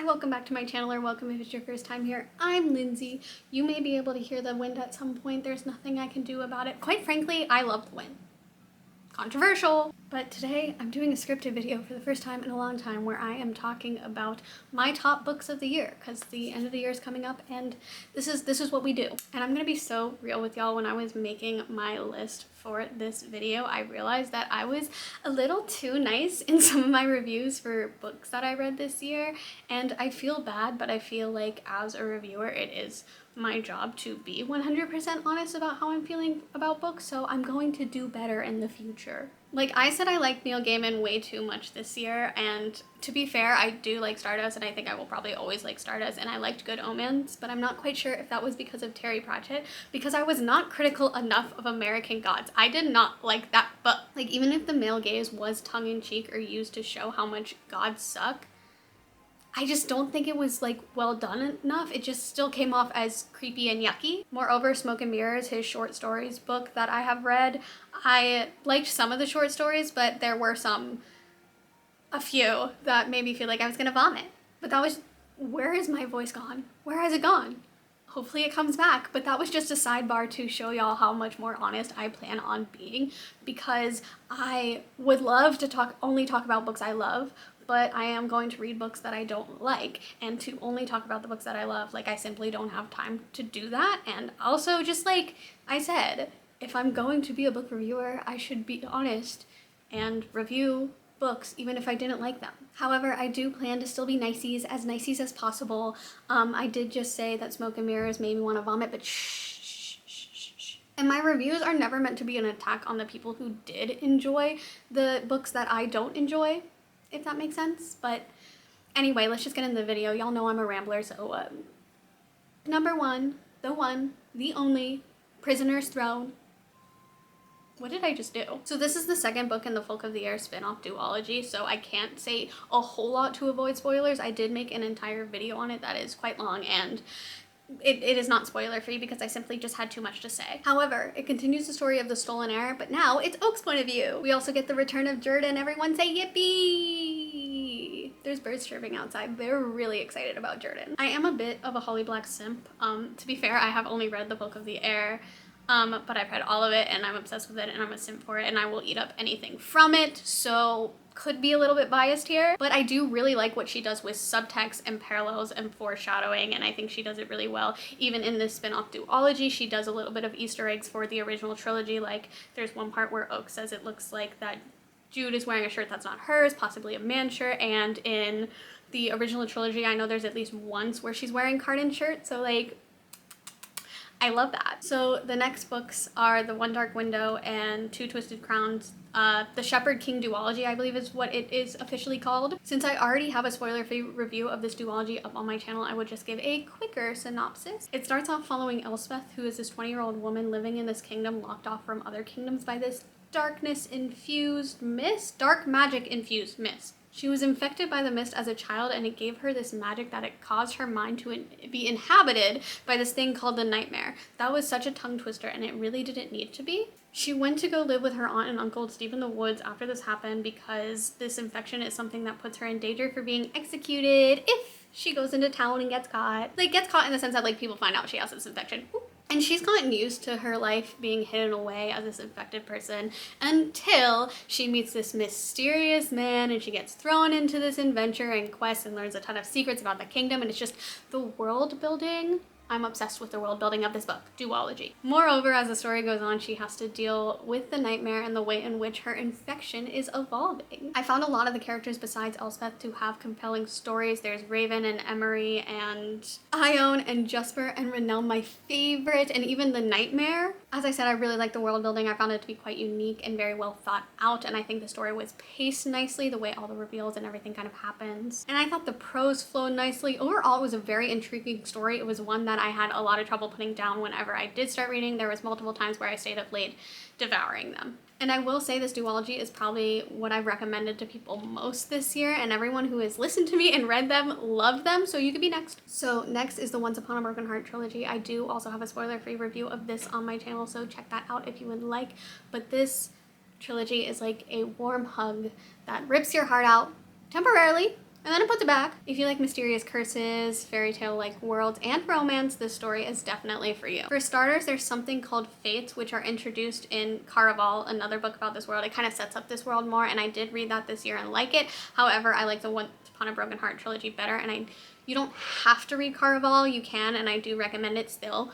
welcome back to my channel, or welcome if it's your first time here. I'm Lindsay. You may be able to hear the wind at some point. There's nothing I can do about it. Quite frankly, I love the wind. Controversial. But today I'm doing a scripted video for the first time in a long time where I am talking about my top books of the year, because the end of the year is coming up and this is what we do. And I'm gonna be so real with y'all. When I was making my list for this video, I realized that I was a little too nice in some of my reviews for books that I read this year, and I feel bad, but I feel like as a reviewer it is my job to be 100% honest about how I'm feeling about books, so I'm going to do better in the future. Like, I said I liked Neil Gaiman way too much this year, and to be fair, I do like Stardust, and I think I will probably always like Stardust, and I liked Good Omens, but I'm not quite sure if that was because of Terry Pratchett, because I was not critical enough of American Gods. I did not like that book. Like, even if the male gaze was tongue-in-cheek or used to show how much gods suck, I just don't think it was like well done enough. It just still came off as creepy and yucky. Moreover, Smoke and Mirrors, his short stories book that I have read, I liked some of the short stories, but there were a few that made me feel like I was gonna vomit. But that was, where is my voice gone? Where has it gone? Hopefully it comes back, but that was just a sidebar to show y'all how much more honest I plan on being, because I would love to only talk about books I love, but I am going to read books that I don't like, and to only talk about the books that I love, like, I simply don't have time to do that. And also, just like I said, if I'm going to be a book reviewer, I should be honest and review books even if I didn't like them. However, I do plan to still be niceies as possible. I did just say that Smoke and Mirrors made me want to vomit, but shh. And my reviews are never meant to be an attack on the people who did enjoy the books that I don't enjoy, if that makes sense. But anyway, let's just get into the video. Y'all know I'm a rambler, so number one, the only, Prisoner's Throne. What did I just do? So this is the second book in the Folk of the Air spin-off duology, so I can't say a whole lot to avoid spoilers. I did make an entire video on it that is quite long, and it is not spoiler free because I simply just had too much to say. However, it continues the story of the stolen heir, but now it's Oak's point of view. We also get the return of Jordan. Everyone say yippee! There's birds chirping outside. They're really excited about Jordan. I am a bit of a Holly Black simp. To be fair, I have only read the Folk of the Air, but I've read all of it and I'm obsessed with it and I'm a simp for it and I will eat up anything from it, so could be a little bit biased here, but I do really like what she does with subtext and parallels and foreshadowing, and I think she does it really well. Even in this spin-off duology, she does a little bit of Easter eggs for the original trilogy. Like, there's one part where Oak says it looks like that Jude is wearing a shirt that's not hers, possibly a man's shirt, and in the original trilogy, I know there's at least once where she's wearing Cardin's shirt, so like, I love that. So the next books are The One Dark Window and Two Twisted Crowns. The Shepherd King duology, I believe, is what it is officially called. Since I already have a spoiler-free review of this duology up on my channel, I would just give a quicker synopsis. It starts off following Elspeth, who is this 20-year-old woman living in this kingdom locked off from other kingdoms by this dark magic-infused mist. She was infected by the mist as a child, and it gave her this magic that it caused her mind to be inhabited by this thing called the nightmare. That was such a tongue twister, and it really didn't need to be. She went to go live with her aunt and uncle Steve in the woods after this happened, because this infection is something that puts her in danger for being executed if she goes into town and gets caught. Like, gets caught in the sense that, like, people find out she has this infection. Ooh. And she's gotten used to her life being hidden away as this infected person until she meets this mysterious man and she gets thrown into this adventure and quest and learns a ton of secrets about the kingdom, and it's just the world building. I'm obsessed with the world building of this book, duology. Moreover, as the story goes on, she has to deal with the nightmare and the way in which her infection is evolving. I found a lot of the characters besides Elspeth to have compelling stories. There's Raven and Emery and Ione and Jasper and Renelle, my favorite, and even the nightmare. As I said, I really like the world building. I found it to be quite unique and very well thought out, and I think the story was paced nicely, the way all the reveals and everything kind of happens. And I thought the prose flowed nicely. Overall, it was a very intriguing story. It was one that I had a lot of trouble putting down whenever I did start reading. There was multiple times where I stayed up late devouring them. And I will say this duology is probably what I've recommended to people most this year, and everyone who has listened to me and read them loved them, so you could be next. So next is the Once Upon a Broken Heart trilogy. I do also have a spoiler-free review of this on my channel, so check that out if you would like. But this trilogy is like a warm hug that rips your heart out temporarily, And then it puts it back. If you like mysterious curses, fairy tale-like worlds, and romance, this story is definitely for you. For starters, there's something called fates, which are introduced in Caraval, another book about this world. It kind of sets up this world more, and I did read that this year and like it. However, I like the Once Upon a Broken Heart trilogy better, and you don't have to read Caraval, you can, and I do recommend it still,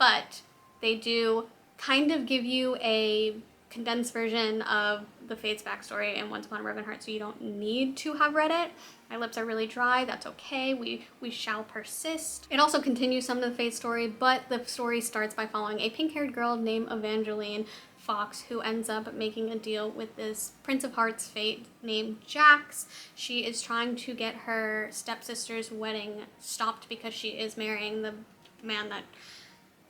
but they do kind of give you a condensed version of the Fates backstory in Once Upon a Broken Heart, so you don't need to have read it. My lips are really dry, that's okay, we shall persist. It also continues some of the Fates story, but the story starts by following a pink-haired girl named Evangeline Fox, who ends up making a deal with this Prince of Hearts fate named Jax. She is trying to get her stepsister's wedding stopped because she is marrying the man that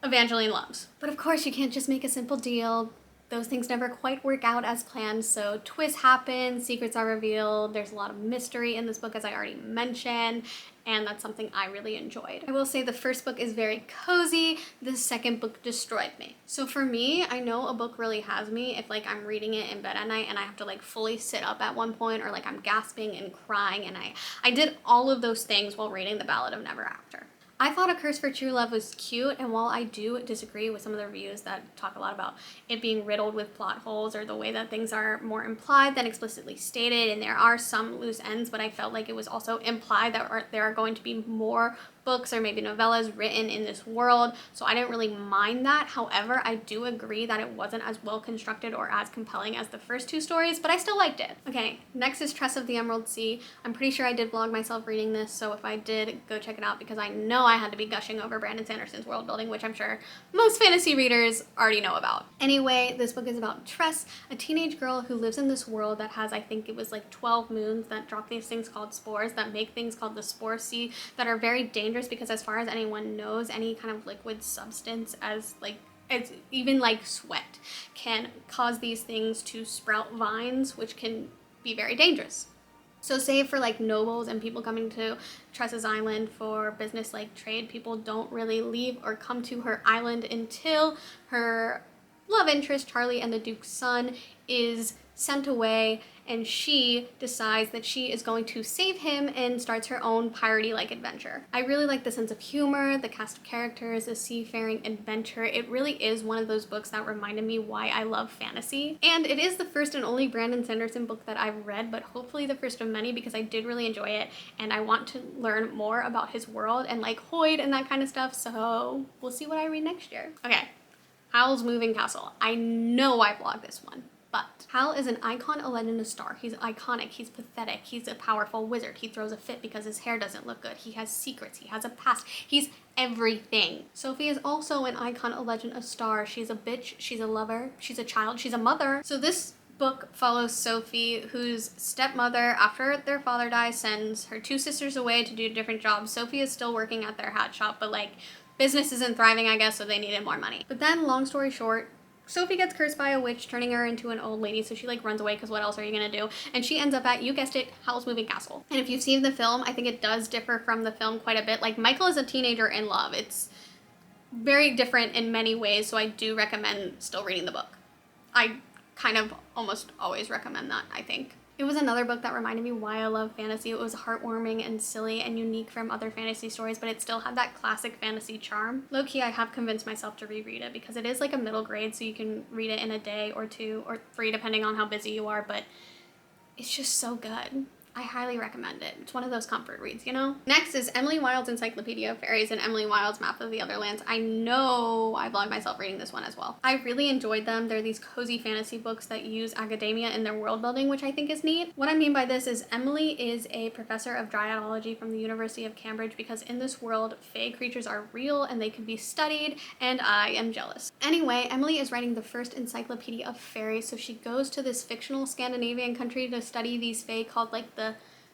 Evangeline loves. But of course you can't just make a simple deal. Those things never quite work out as planned, so twists happen, secrets are revealed, there's a lot of mystery in this book, as I already mentioned, and that's something I really enjoyed. I will say the first book is very cozy, the second book destroyed me. So for me, I know a book really has me if like I'm reading it in bed at night and I have to like fully sit up at one point, or like I'm gasping and crying, and I did all of those things while reading The Ballad of Never After. I thought A Curse for True Love was cute, and while I do disagree with some of the reviews that talk a lot about it being riddled with plot holes or the way that things are more implied than explicitly stated, and there are some loose ends, but I felt like it was also implied that there are going to be more books or maybe novellas written in this world, so I didn't really mind that. However, I do agree that it wasn't as well constructed or as compelling as the first two stories, but I still liked it. Okay, next is Tress of the Emerald Sea. I'm pretty sure I did vlog myself reading this, so if I did, go check it out, because I know I had to be gushing over Brandon Sanderson's world building, which I'm sure most fantasy readers already know about. Anyway, this book is about Tress, a teenage girl who lives in this world that has, I think it was like 12 moons that drop these things called spores that make things called the Spore Sea that are very dangerous, because as far as anyone knows, any kind of liquid substance, as even like sweat, can cause these things to sprout vines, which can be very dangerous. So save for like nobles and people coming to Tress's island for business like trade, people don't really leave or come to her island until her love interest, Charlie, and the Duke's son is sent away, and she decides that she is going to save him and starts her own piratey-like adventure. I really like the sense of humor, the cast of characters, the seafaring adventure. It really is one of those books that reminded me why I love fantasy. And it is the first and only Brandon Sanderson book that I've read, but hopefully the first of many, because I did really enjoy it and I want to learn more about his world and like Hoyd and that kind of stuff, so we'll see what I read next year. Okay, Howl's Moving Castle. I know I vlogged this one. But Hal is an icon, a legend, a star. He's iconic, he's pathetic, he's a powerful wizard. He throws a fit because his hair doesn't look good. He has secrets, he has a past, he's everything. Sophie is also an icon, a legend, a star. She's a bitch, she's a lover, she's a child, she's a mother. So this book follows Sophie, whose stepmother, after their father dies, sends her two sisters away to do different jobs. Sophie is still working at their hat shop, but like business isn't thriving, I guess, so they needed more money. But then, long story short, Sophie gets cursed by a witch, turning her into an old lady, so she like runs away because what else are you gonna do? And she ends up at, you guessed it, Howl's Moving Castle. And if you've seen the film, I think it does differ from the film quite a bit. Like, Michael is a teenager in love. It's very different in many ways, so I do recommend still reading the book. I kind of almost always recommend that, I think. It was another book that reminded me why I love fantasy. It was heartwarming and silly and unique from other fantasy stories, but it still had that classic fantasy charm. Low-key, I have convinced myself to reread it because it is like a middle grade, so you can read it in a day or two or three, depending on how busy you are, but it's just so good. I highly recommend it. It's one of those comfort reads, you know? Next is Emily Wilde's Encyclopedia of Fairies and Emily Wilde's Map of the Other Lands. I know I vlogged myself reading this one as well. I really enjoyed them. They're these cozy fantasy books that use academia in their world building, which I think is neat. What I mean by this is Emily is a professor of dryadology from the University of Cambridge, because in this world, fae creatures are real and they can be studied, and I am jealous. Anyway, Emily is writing the first encyclopedia of fairies, so she goes to this fictional Scandinavian country to study these fae called like the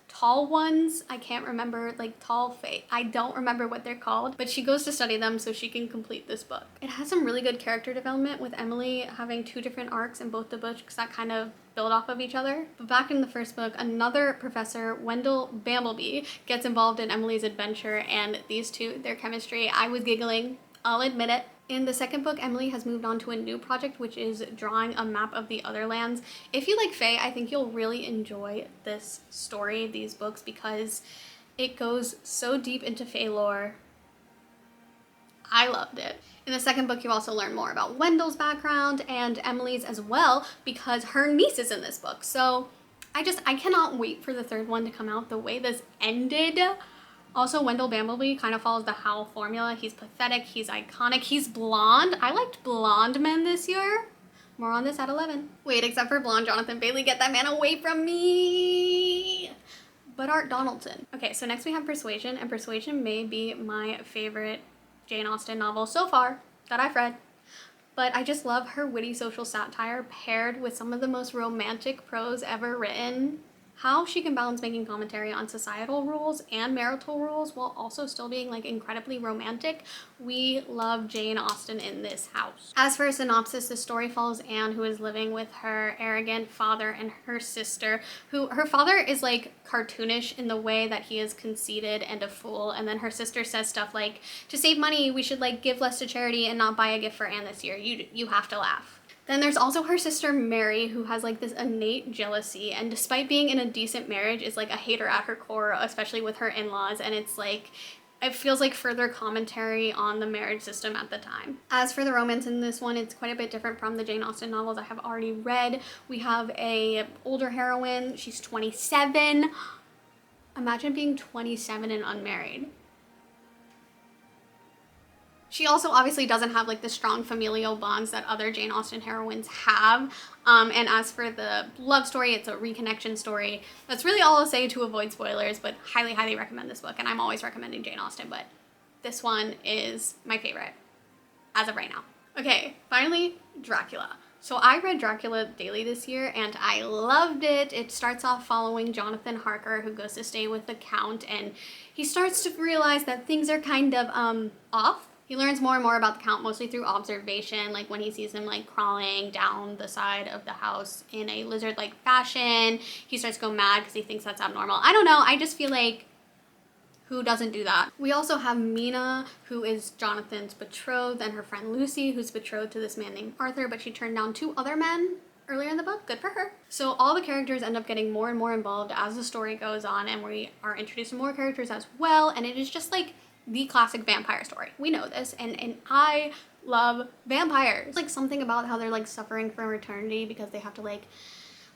tall ones. I can't remember, like tall fae. I don't remember what they're called, but she goes to study them so she can complete this book. It has some really good character development, with Emily having two different arcs in both the books that kind of build off of each other. But back in the first book, another professor, Wendell Bambleby, gets involved in Emily's adventure, and these two, their chemistry, I was giggling, I'll admit it. In the second book, Emily has moved on to a new project, which is drawing a map of the other lands. If you like Fae, I think you'll really enjoy this story, these books, because it goes so deep into Fae lore. I loved it. In the second book, you also learn more about Wendell's background and Emily's as well, because her niece is in this book. So I cannot wait for the third one to come out. The way this ended. Also, Wendell Bamblebee kind of follows the Howl formula. He's pathetic, he's iconic, he's blonde. I liked blonde men this year. More on this at 11. Wait, except for blonde Jonathan Bailey, get that man away from me. But Art Donaldson. Okay, so next we have Persuasion, and Persuasion may be my favorite Jane Austen novel so far that I've read. But I just love her witty social satire paired with some of the most romantic prose ever written. How she can balance making commentary on societal rules and marital rules while also still being like incredibly romantic. We love Jane Austen in this house. As for a synopsis, the story follows Anne, who is living with her arrogant father and her sister, who her father is like cartoonish in the way that he is conceited and a fool, and then her sister says stuff like, to save money we should like give less to charity and not buy a gift for Anne this year. You have to laugh. Then there's also her sister Mary, who has like this innate jealousy, and despite being in a decent marriage is like a hater at her core, especially with her in-laws, and it's like, it feels like further commentary on the marriage system at the time. As for the romance in this one, it's quite a bit different from the Jane Austen novels I have already read. We have a older heroine, she's 27. Imagine being 27 and unmarried. She also obviously doesn't have like the strong familial bonds that other Jane Austen heroines have. And as for the love story, it's a reconnection story. That's really all I'll say to avoid spoilers, but highly, highly recommend this book. And I'm always recommending Jane Austen, but this one is my favorite as of right now. Okay, finally, Dracula. So I read Dracula daily this year and I loved it. It starts off following Jonathan Harker, who goes to stay with the Count, and he starts to realize that things are kind of off. He learns more and more about the Count, mostly through observation, like when he sees him like crawling down the side of the house in a lizard-like fashion. He starts to go mad because he thinks that's abnormal. I don't know, I just feel like, who doesn't do that? We also have Mina, who is Jonathan's betrothed, and her friend Lucy, who's betrothed to this man named Arthur, but she turned down 2 other men earlier in the book. Good for her. So all the characters end up getting more and more involved as the story goes on, and we are introduced to more characters as well, and it is just like the classic vampire story. We know this, and I love vampires. Like something about how they're like suffering from eternity because they have to like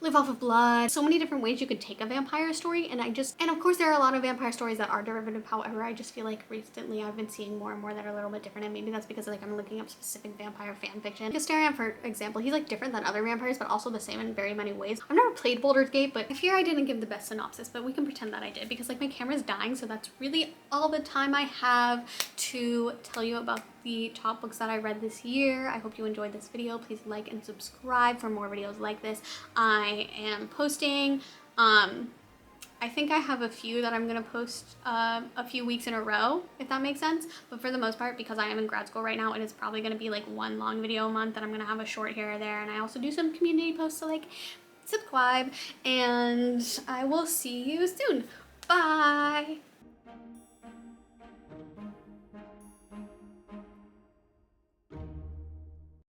live off of blood. So many different ways you could take a vampire story, and of course there are a lot of vampire stories that are derivative. However, I just feel like recently I've been seeing more and more that are a little bit different, and maybe that's because like I'm looking up specific vampire fan fiction. Castellan, for example, he's like different than other vampires, but also the same in very many ways. I've never played Baldur's Gate, but here I didn't give the best synopsis, but we can pretend that I did because like my camera's dying, so that's really all the time I have to tell you about the top books that I read this year. I hope you enjoyed this video. Please like and subscribe for more videos like this. I am posting, I think I have a few that I'm gonna post a few weeks in a row, if that makes sense. But for the most part, because I am in grad school right now, it is probably gonna be like 1 long video a month, and I'm gonna have a short here or there. And I also do some community posts, so like subscribe, and I will see you soon. Bye.